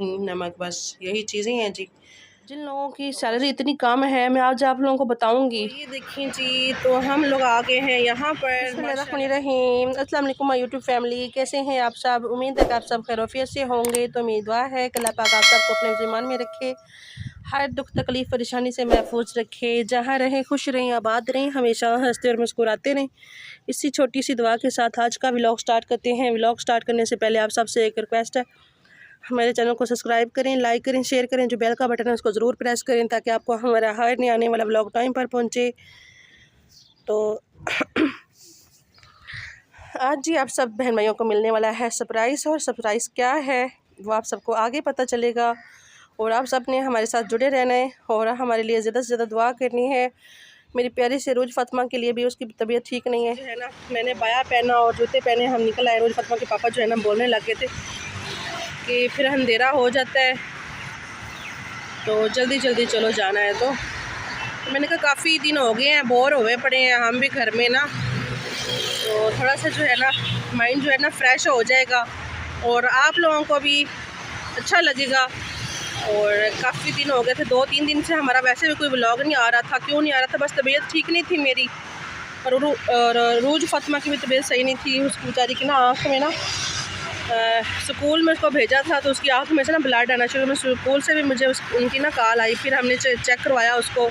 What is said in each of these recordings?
दही नमक, बस यही चीज़ें हैं जी। जिन लोगों की सैलरी इतनी कम है, मैं आज आप लोगों को बताऊंगी। तो ये देखिए जी, तो हम लोग आ गए हैं यहाँ पर। बिस्मिल्लाहिर्रहमानिर्रहीम। अस्सलाम वालेकुम माय यूट्यूब फैमिली, कैसे हैं आप सब? उम्मीद है कि आप सब खैरियत से होंगे। तो मेरी दुआ है कि अल्लाह पाक आप सबको अपने ज़ीमान में रखे, हर दुख तकलीफ़ परेशानी से महफूज रखे, जहाँ रहें खुश रहें, आबाद रहें, हमेशा हंसते और मुस्कुराते रहें। इसी छोटी सी दुआ के साथ आज का व्लॉग स्टार्ट करते हैं। व्लॉग स्टार्ट करने से पहले आप सबसे एक रिक्वेस्ट है, हमारे चैनल को सब्सक्राइब करें, लाइक करें, शेयर करें, जो बेल का बटन है उसको ज़रूर प्रेस करें ताकि आपको हमारा हर नया आने वाला व्लॉग टाइम पर पहुंचे। तो आज जी आप सब बहन भाइयों को मिलने वाला है सरप्राइज़, और सरप्राइज़ क्या है वो आप सबको आगे पता चलेगा। और आप सब ने हमारे साथ जुड़े रहना है और हमारे लिए ज़्यादा से ज़्यादा दुआ करनी है। मेरी प्यारी से रोज़ फातिमा के लिए भी, उसकी तबीयत ठीक नहीं है ना। मैंने बाया पहना और जूते पहने हम निकल आए। रोज़ फातिमा के पापा जो है ना बोलने लग गए थे कि फिर अंधेरा हो जाता है तो जल्दी जल्दी चलो जाना है। तो मैंने कहा काफ़ी दिन हो गए हैं, बोर हुए पड़े हैं हम भी घर में ना, तो थोड़ा सा जो है ना माइंड जो है ना फ्रेश हो जाएगा और आप लोगों को भी अच्छा लगेगा। और काफ़ी दिन हो गए थे, 2-3 दिन से हमारा वैसे भी कोई व्लॉग नहीं आ रहा था। क्यों नहीं आ रहा था? बस तबीयत ठीक नहीं थी मेरी, और रोज़ फातिमा की भी तबीयत सही नहीं थी। उसकी बेचारी की ना आँख में ना स्कूल में उसको भेजा था तो उसकी आँख में से ना ब्लड आना शुरू। मैं स्कूल से भी मुझे उनकी ना कॉल आई, फिर हमने चेक करवाया, उसको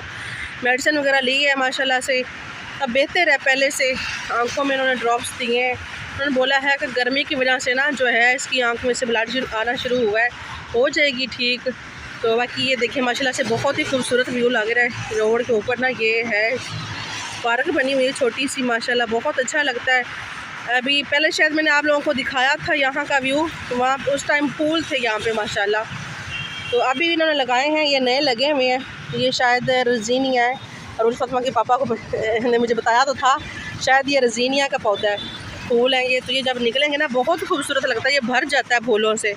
मेडिसिन वगैरह ली है माशाल्लाह से, अब बेहतर है पहले से। आँखों में उन्होंने ड्रॉप्स दिए हैं। उन्होंने बोला है कि गर्मी की वजह से ना जो है इसकी आँख में से ब्लड आना शुरू हुआ है, हो जाएगी ठीक। तो बाकी ये देखिए माशाल्लाह से बहुत ही खूबसूरत व्यू लग रहा है। रोड के ऊपर ना ये है पार्क बनी हुई है छोटी सी, माशाल्लाह बहुत अच्छा लगता है। अभी पहले शायद मैंने आप लोगों को दिखाया था यहाँ का व्यू, तो वहाँ उस टाइम फूल थे यहाँ पे माशाल्लाह। तो अभी इन्होंने लगाए हैं, ये नए लगे हुए हैं, ये शायद रजीनिया है। और उस फातिमा के पापा को ने मुझे बताया तो था शायद ये रजीनिया का पौधा है, फूल है ये। तो ये जब निकलेंगे ना बहुत खूबसूरत लगता है, ये भर जाता है फूलों से।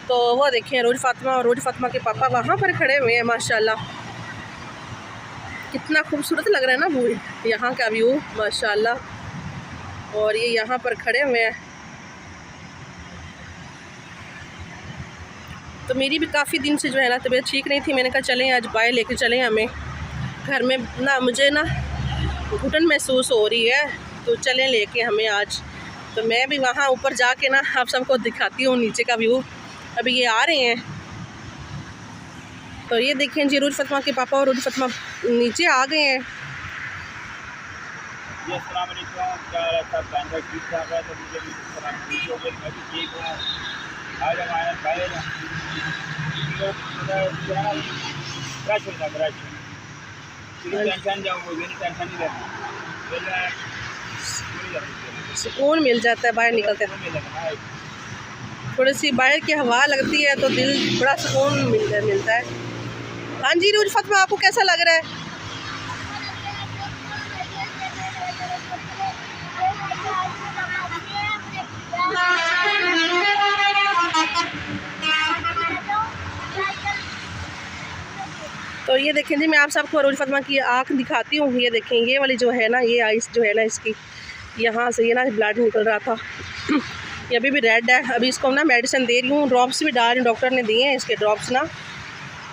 तो वो देखें रोज फातिमा और रोज फातिमा के पापा वहाँ पर खड़े हुए हैं माशाल्लाह, कितना खूबसूरत लग रहा है ना वो यहाँ का व्यू माशाल्लाह। और ये यहाँ पर खड़े हुए हैं। तो मेरी भी काफ़ी दिन से जो है ना तबीयत ठीक नहीं थी। मैंने कहा चलें आज बाय लेके चलें, हमें घर में ना मुझे ना घुटन महसूस हो रही है, तो चलें लेके हमें आज। तो मैं भी वहाँ ऊपर जाके ना आप सबको दिखाती हूँ नीचे का व्यू। अभी ये आ रहे हैं, तो ये देखें जी रोज फातिमा के पापा और रोज फातिमा नीचे आ गए हैं। जी अस्सलाम वालेकुम, क्या हाल है सब? बहन भाई ठीक ठाक है? तो मुझे भी सलाम ठीक हो गई, मैं भी ठीक हूँ। आज हम आए बाहर फ्रेश होता फ्रेश, टेंशन जाऊँ कोई भी टेंशन नहीं लेना, सुकून मिल जाता है बाहर निकलते हैं। थोड़ी सी बाहर की हवा लगती है तो दिल बड़ा सुकून मिलता है। हाँ जी रोज फातिमा, आपको कैसा लग रहा है? तो ये देखें जी, मैं आप सबको रोज फातिमा की आँख दिखाती हूँ। ये देखें, ये वाली जो है ना, ये आइस जो है ना इसकी, यहाँ से ये ना ब्लड निकल रहा था ये अभी भी रेड है। अभी इसको ना मेडिसिन दे रही हूँ, ड्रॉप्स भी डाल रही हूँ, डॉक्टर ने दिए हैं इसके ड्रॉप्स ना।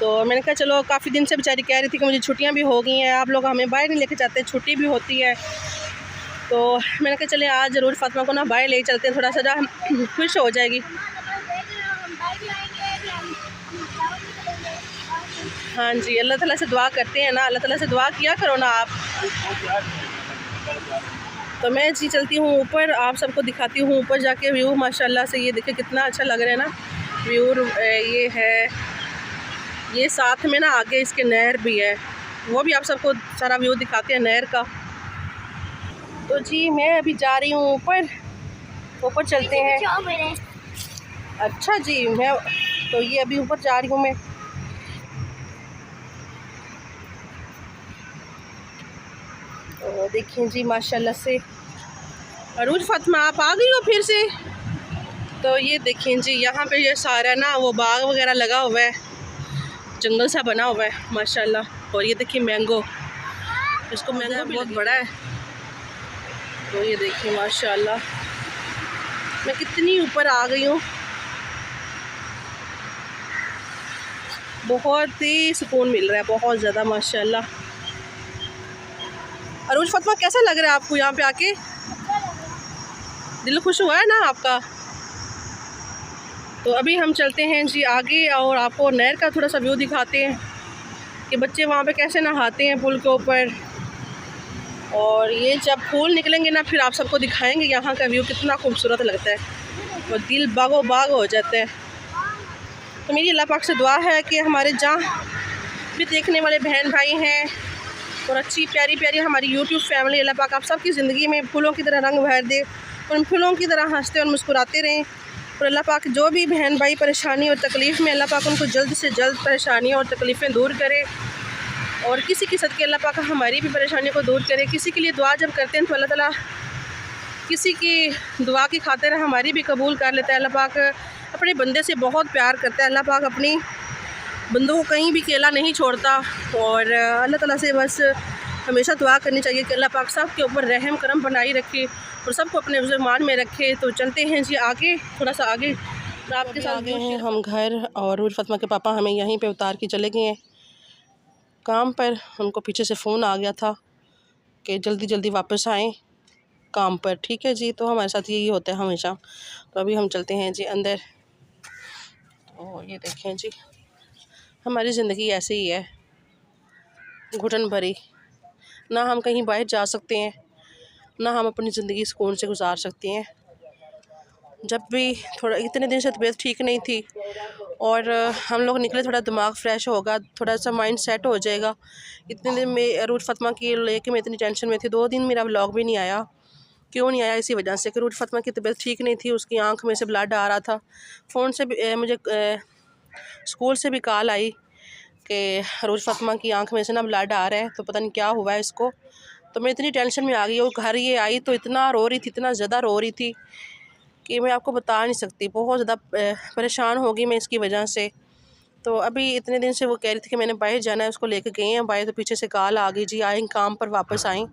तो मैंने कहा चलो, काफ़ी दिन से बेचारी कह रही थी कि मुझे छुट्टियाँ भी हो गई हैं, आप लोग हमें बाहर नहीं लेके जाते, छुट्टी भी होती है। तो मैंने कहा चले आज रोज फातिमा को ना बाहर ले चलते हैं, थोड़ा सा खुश हो जाएगी। हाँ जी, अल्लाह ताला से दुआ करते हैं ना, अल्लाह ताला से दुआ किया करो ना आप। तो मैं जी चलती हूँ ऊपर, आप सबको दिखाती हूँ ऊपर जाके व्यू माशाल्लाह से। ये देखिए कितना अच्छा लग रहा है ना व्यू। ये है, ये साथ में ना आगे इसके नहर भी है, वो भी आप सबको सारा व्यू दिखाते हैं नहर का। तो जी मैं अभी जा रही हूँ ऊपर, ऊपर चलते हैं। अच्छा जी, मैं तो ये अभी ऊपर जा रही हूँ मैं। तो देखिए जी माशाल्लाह से, अरूज फातिमा आप आ गई हो फिर से। तो ये देखें जी, यहाँ पे ये सारा ना वो बाग वगैरह लगा हुआ है, जंगल सा बना हुआ है माशाल्लाह। और ये देखिए मैंगो, इसको मैंगो बहुत बड़ा है। तो ये देखिए माशाल्लाह, मैं कितनी ऊपर आ गई हूँ। बहुत ही सुकून मिल रहा है, बहुत ज़्यादा माशाल्लाह। अरूज फातिमा, कैसा लग रहा है आपको यहाँ पे आके? दिल खुश हुआ है ना आपका? तो अभी हम चलते हैं जी आगे और आपको नहर का थोड़ा सा व्यू दिखाते हैं कि बच्चे वहाँ पे कैसे नहाते हैं पुल के ऊपर। और ये जब फूल निकलेंगे ना फिर आप सबको दिखाएंगे यहाँ का व्यू कितना खूबसूरत लगता है और दिल बागो बाग हो जाता है। तो मेरी अल्लाह पाक से दुआ है कि हमारे जहाँ भी देखने वाले बहन भाई हैं और अच्छी प्यारी प्यारी हमारी यूट्यूब फैमिली, अल्लाह पाक आप सबकी ज़िंदगी में फूलों की तरह रंग भर दे, उन फूलों की तरह हंसते और मुस्कुराते रहें। और अल्लाह पाक जो भी बहन भाई परेशानी और तकलीफ़ में, अल्लाह पाक उनको जल्द से जल्द परेशानी और तकलीफ़ें दूर करे। और किसी की सदके अल्लाह पाक हमारी भी परेशानियों को दूर करे। किसी के लिए दुआ जब करते हैं तो अल्लाह ताला किसी की दुआ की खातिर हमारी भी कबूल कर लेता है। अल्लाह पाक अपने बंदे से बहुत प्यार करता है। अल्लाह पाक अपनी बंदों को कहीं भी अकेला नहीं छोड़ता। और अल्लाह ताला से बस हमेशा दुआ करनी चाहिए कि अल्लाह पाक सब के ऊपर रहम करम बनाई रखे और सबको अपने मान में रखे। तो चलते हैं जी आगे, थोड़ा सा आगे आपके साथ गए हैं हम घर। और अरूज फातिमा के पापा हमें यहीं पे उतार के चले गए हैं काम पर। उनको पीछे से फ़ोन आ गया था कि जल्दी जल्दी वापस आएँ काम पर। ठीक है जी, तो हमारे साथ यही होता है हमेशा। तो अभी हम चलते हैं जी अंदर। तो ये देखें जी, हमारी ज़िंदगी ऐसे ही है, घुटन भरी। ना हम कहीं बाहर जा सकते हैं, ना हम अपनी ज़िंदगी सुकून से गुजार सकते हैं। जब भी थोड़ा इतने दिन से तबीयत ठीक नहीं थी और हम लोग निकले, थोड़ा दिमाग फ्रेश होगा, थोड़ा सा माइंड सेट हो जाएगा। इतने दिन में अरूज फातिमा की लेके मैं इतनी टेंशन में थी, 2 दिन मेरा व्लॉग भी नहीं आया। क्यों नहीं आया? इसी वजह से कि अरूज फातिमा की तबीयत ठीक नहीं थी, उसकी आंख में से ब्लड आ रहा था। फ़ोन से भी मुझे स्कूल से भी कॉल आई कि अरूज फातिमा की आंख में से ना ब्लड आ रहा है, तो पता नहीं क्या हुआ है इसको। तो मैं इतनी टेंशन में आ गई और घर ये आई तो इतना रो रही थी, इतना ज़्यादा रो रही थी कि मैं आपको बता नहीं सकती। बहुत ज़्यादा परेशान हो गई मैं इसकी वजह से। तो अभी इतने दिन से वो कह रही थी कि मैंने बाहर जाना है, उसको लेकर गए हैं बाहर, तो पीछे से कॉल आ गई जी आएँ काम पर वापस आएँ।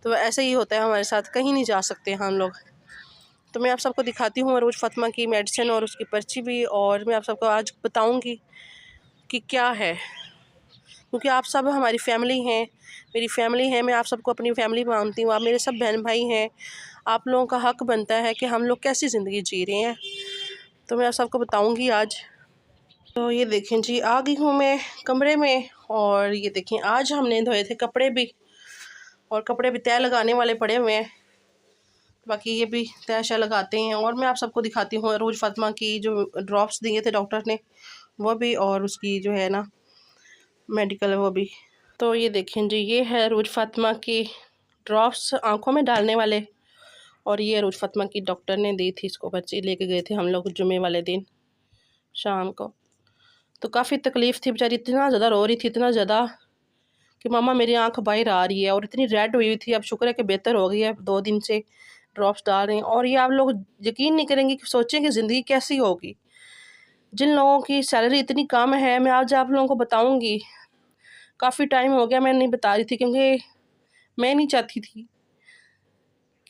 तो ऐसे ही होता है हमारे साथ, कहीं नहीं जा सकते हम लोग। तो मैं आप सबको दिखाती हूँ अरूज फातिमा की मेडिसिन और उसकी पर्ची भी। और मैं आप सबको आज बताऊँगी कि क्या है, क्योंकि आप सब हमारी फैमिली हैं, मेरी फैमिली है। मैं आप सबको अपनी फैमिली मानती हूँ, आप मेरे सब बहन भाई हैं। आप लोगों का हक़ बनता है कि हम लोग कैसी ज़िंदगी जी रहे हैं। तो मैं आप सबको बताऊँगी आज। तो ये देखें जी, आ गई हूँ मैं कमरे में। और ये देखें आज हमने धोए थे कपड़े भी, और कपड़े भी तय लगाने वाले पड़े हुए हैं, बाकी ये भी तय शय लगाते हैं। और मैं आप सबको दिखाती हूँ अरूज फातिमा की जो ड्रॉप्स दिए थे डॉक्टर ने, वो भी, और उसकी जो है ना मेडिकल वो भी। तो ये देखें जी, ये है अरूज फातिमा की ड्रॉप्स आँखों में डालने वाले। और ये अरूज फातिमा की डॉक्टर ने दी थी, इसको बच्चे लेके गए थे हम लोग जुमे वाले दिन शाम को। तो काफ़ी तकलीफ़ थी, बेचारी इतना ज़्यादा रो रही थी, इतना ज़्यादा कि मामा मेरी आंख बाहर आ रही है। और इतनी रेड हुई थी, अब शुक्र है कि बेहतर हो गई है, 2 दिन से ड्रॉप्स डाल रहे हैं। और ये आप लोग यकीन नहीं करेंगे कि सोचें कि ज़िंदगी कैसी होगी जिन लोगों की सैलरी इतनी कम है। मैं आज आप लोगों को बताऊंगी, काफ़ी टाइम हो गया मैं नहीं बता रही थी, क्योंकि मैं नहीं चाहती थी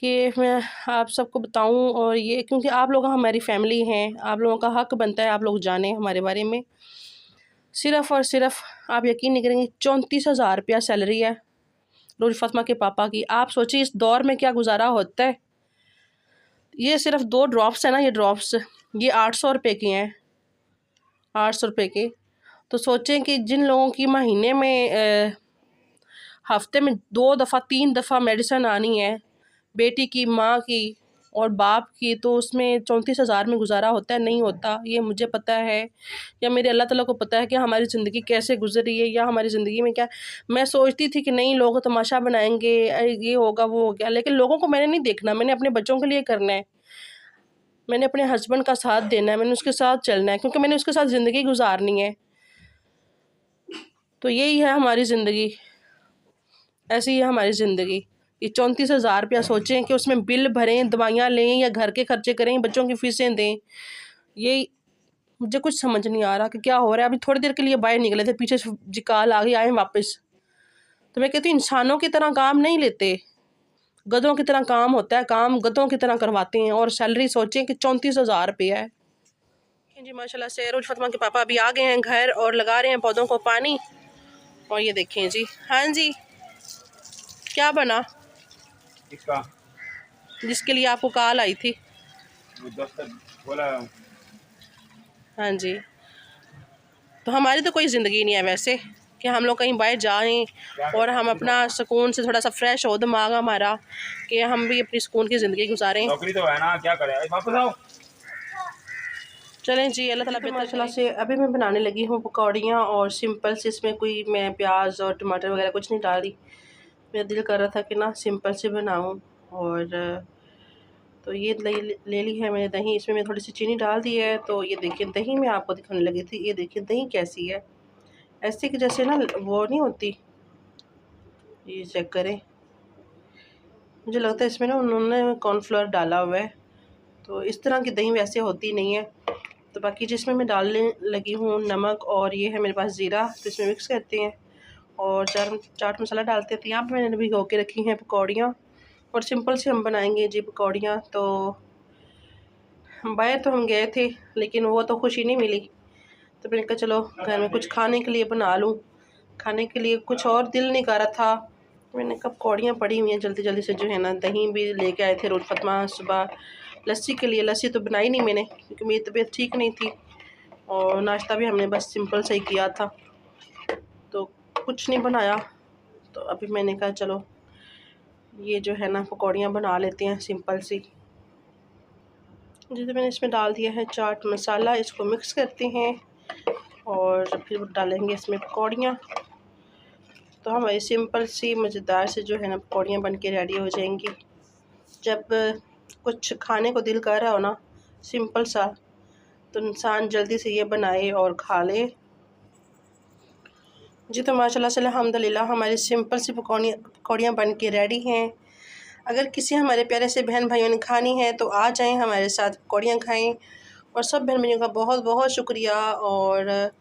कि मैं आप सबको बताऊं। और ये क्योंकि आप लोग हमारी फैमिली हैं, आप लोगों का हक़ बनता है आप लोग जानें हमारे बारे में। सिर्फ़ और सिर्फ आप यकीन नहीं करेंगे, 34,000 रुपया सैलरी है अरूज फातिमा के पापा की। आप सोचिए इस दौर में क्या गुजारा होता है। ये सिर्फ 2 ड्रॉप्स है ना, ये ड्रॉप्स ये 800 रुपये के हैं, 800 रुपये के। तो सोचें कि जिन लोगों की महीने में हफ्ते में 2 दफ़ा 3 दफ़ा मेडिसिन आनी है, बेटी की, माँ की और बाप की, तो उसमें 34,000 में गुजारा होता है? नहीं होता। ये मुझे पता है, या मेरे अल्लाह ताला को पता है कि हमारी ज़िंदगी कैसे गुजर रही है, या हमारी ज़िंदगी में क्या। मैं सोचती थी कि नहीं लोग तमाशा बनाएंगे, ये होगा वो हो गया, लेकिन लोगों को मैंने नहीं देखना, मैंने अपने बच्चों के लिए करना है, मैंने अपने हस्बैंड का साथ देना है, मैंने उसके साथ चलना है, क्योंकि मैंने उसके साथ ज़िंदगी गुजारनी है। तो यही है हमारी ज़िंदगी, ऐसी ही है हमारी ज़िंदगी। ये 34,000 रुपया सोचें कि उसमें बिल भरें, दवाइयाँ लें, या घर के खर्चे करें, बच्चों की फ़ीसें दें। ये मुझे कुछ समझ नहीं आ रहा कि क्या हो रहा है। अभी थोड़ी देर के लिए बाहर निकले थे, पीछे से जी कॉल आ गई, आए वापस। तो मैं कहती हूँ इंसानों की तरह काम नहीं लेते, गधों की तरह काम होता है, काम गधों की तरह करवाते हैं। और सैलरी सोचें कि 34,000 रुपया है। देखें जी माशाल्लाह से रोज फतमा के पापा अभी आ गए हैं घर और लगा रहे हैं पौधों को पानी। और ये देखें जी, हाँ जी क्या बना इसका जिसके लिए आपको कॉल आई थी? वो दोस्त बोला हाँ जी, तो हमारी तो कोई ज़िंदगी नहीं है वैसे कि हम लोग कहीं बाहर जाएं और हम अपना सुकून से थोड़ा सा फ्रेश हो दिमाग हमारा कि हम भी अपनी सुकून की ज़िंदगी गुजारें। नौकरी तो है ना, क्या करें, वापस आओ। चलें जी, अल्लाह ताला माशाल्लाह से अभी मैं बनाने लगी हूँ पकौड़ियाँ और सिंपल से, इसमें कोई मैं प्याज और टमाटर वगैरह कुछ नहीं डाल रही। मेरा दिल कर रहा था कि ना सिंपल से बनाऊँ। और तो ये ले ली है मैंने दही, इसमें मैं थोड़ी सी चीनी डाल दी है। तो ये देखिए दही मैं आपको दिखाने लगी थी, ये देखिए दही कैसी है, ऐसे कि जैसे ना वो नहीं होती, ये चेक करें। मुझे लगता है इसमें ना उन्होंने कॉर्नफ्लोर डाला हुआ है, तो इस तरह की दही वैसे होती नहीं है। तो बाकी जिसमें मैं डालने लगी हूँ नमक, और ये है मेरे पास ज़ीरा, तो इसमें मिक्स करते हैं और चाट मसाला डालते हैं। तो यहाँ पर मैंने भिगो के रखी हैं पकौड़ियाँ, और सिंपल से हम बनाएंगे जी पकौड़ियाँ। तो बाहर तो हम गए थे लेकिन वो तो खुशी नहीं मिली, तो मैंने कहा चलो घर में कुछ खाने के लिए बना लूँ। खाने के लिए कुछ और दिल नहीं कर रहा था, मैंने कहा पकौड़ियाँ पड़ी हुई हैं, जल्दी जल्दी से जो है ना दही भी लेके आए थे रोज फतमा सुबह लस्सी के लिए। लस्सी तो बनाई नहीं मैंने क्योंकि मेरी तबीयत ठीक नहीं थी, और नाश्ता भी हमने बस सिंपल से ही किया था, तो कुछ नहीं बनाया। तो अभी मैंने कहा चलो ये जो है ना पकौड़ियाँ बना लेते हैं सिंपल सी। जैसे मैंने इसमें डाल दिया है चाट मसाला, इसको मिक्स करते हैं और फिर डालेंगे इसमें पकौड़ियाँ। तो हमारी सिंपल सी मज़ेदार से जो है ना पकौड़ियाँ बन के रेडी हो जाएंगी। जब कुछ खाने को दिल कर रहा हो ना सिंपल सा, तो इंसान जल्दी से ये बनाए और खा ले जी। तो माशाल्लाह से अल्हम्दुलिल्लाह हमारी सिंपल सी पकौड़ियाँ बन के रेडी हैं। अगर किसी हमारे प्यारे से बहन भाइयों ने खानी है तो आ जाएं हमारे साथ पकौड़ियाँ खाएं। और सब बहन भाइयों का बहुत बहुत शुक्रिया। और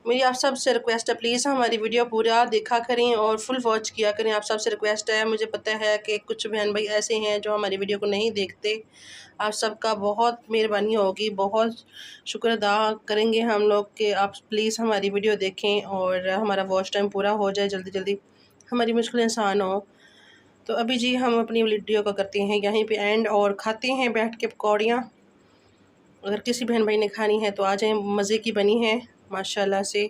मेरी आप सब से रिक्वेस्ट है, प्लीज़ हमारी वीडियो पूरा देखा करें और फुल वॉच किया करें। आप सब से रिक्वेस्ट है, मुझे पता है कि कुछ बहन भाई ऐसे हैं जो हमारी वीडियो को नहीं देखते। आप सबका बहुत मेहरबानी होगी, बहुत शुक्र अदा करेंगे हम लोग कि आप प्लीज़ हमारी वीडियो देखें और हमारा वॉच टाइम पूरा हो जाए जल्दी जल्दी, हमारी मुश्किलें आसान हो। तो अभी जी हम अपनी वीडियो को करते हैं यहीं पे एंड और खाते हैं बैठ के पकौड़ियाँ। अगर किसी बहन भाई ने खानी है तो आ जाएं, मज़े की बनी है माशाल्लाह से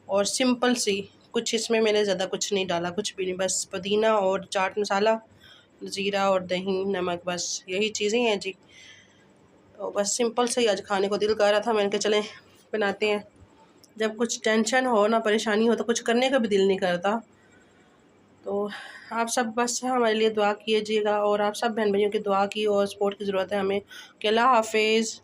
और सिंपल सी। कुछ इसमें मैंने ज़्यादा कुछ नहीं डाला, कुछ भी नहीं, बस पुदीना और चाट मसाला, ज़ीरा और दही नमक, बस यही चीज़ें हैं जी। तो बस सिंपल से ही आज खाने को दिल कर रहा था, मैंने कहा चलें बनाते हैं। जब कुछ टेंशन हो ना परेशानी हो तो कुछ करने का भी दिल नहीं करता। तो आप सब बस हमारे लिए दुआ कीजिएगा और आप सब बहन भाइयों की दुआ की और सपोर्ट की ज़रूरत है हमें। कि अल्लाह हाफिज़।